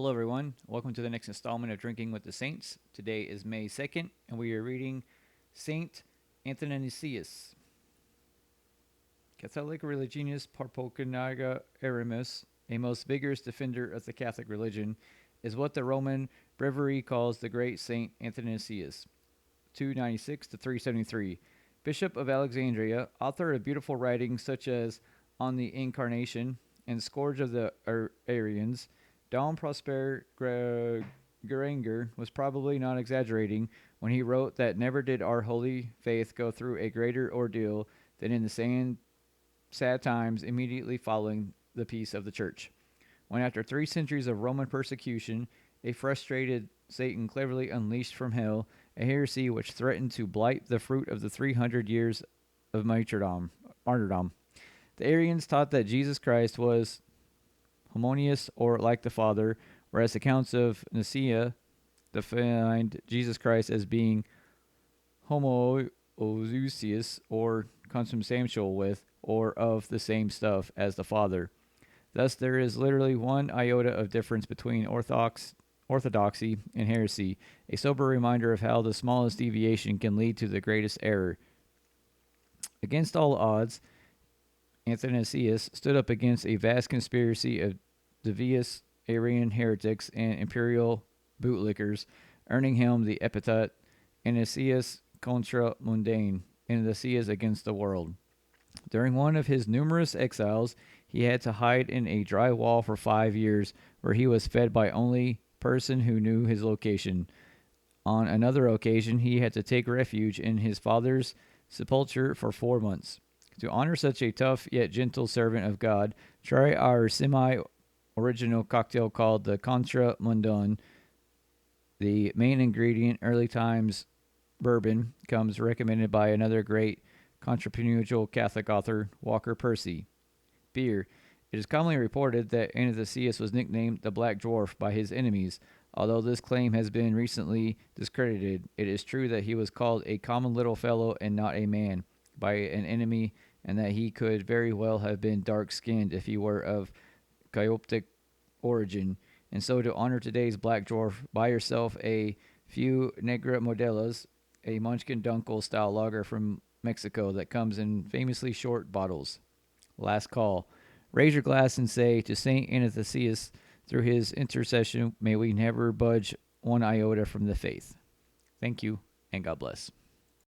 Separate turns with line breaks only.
Hello, everyone. Welcome to the next installment of Drinking with the Saints. Today is May 2nd, and we are reading St Anhanasius, Catholic religionist Parpocanaga Aramis, a most vigorous defender of the Catholic religion, is what the Roman breviary calls the great St Anhanasius, 296 to 373, Bishop of Alexandria, author of beautiful writings such as On the Incarnation and Scourge of the Arians. Dom Prosper Geranger was probably not exaggerating when he wrote that never did our holy faith go through a greater ordeal than in the sad times immediately following the peace of the church. When, after 3 centuries of Roman persecution, a frustrated Satan cleverly unleashed from hell a heresy which threatened to blight the fruit of the 300 years of martyrdom. The Arians taught that Jesus Christ was homogeneous or like the Father, whereas the Counts of Nicaea defined Jesus Christ as being homoousios or consubstantial with or of the same stuff as the Father. Thus, there is literally one iota of difference between orthodoxy and heresy, a sober reminder of how the smallest deviation can lead to the greatest error. Against all odds, Athanasius stood up against a vast conspiracy of devious Arian heretics and imperial bootlickers, earning him the epithet Anasius contra mundane, Anasius against the world. During one of his numerous exiles, he had to hide in a dry wall for 5 years, where he was fed by only person who knew his location. On another occasion, he had to take refuge in his father's sepulchre for 4 months. To honor such a tough yet gentle servant of God, try our semi-original cocktail called the Contra Mundane. The main ingredient, early times bourbon, comes recommended by another great controversial Catholic author, Walker Percy. Beer. It is commonly reported that Anastasius was nicknamed the Black Dwarf by his enemies. Although this claim has been recently discredited, it is true that he was called a common little fellow and not a man by an enemy, and that he could very well have been dark-skinned if he were of Coptic origin. And so, to honor today's Black Dwarf, buy yourself a few Negra Modelos, a Munchkin Dunkel style lager from Mexico that comes in famously short bottles. Last call. Raise your glass and say to St. Anastasius, through his intercession, may we never budge one iota from the faith. Thank you, and God bless.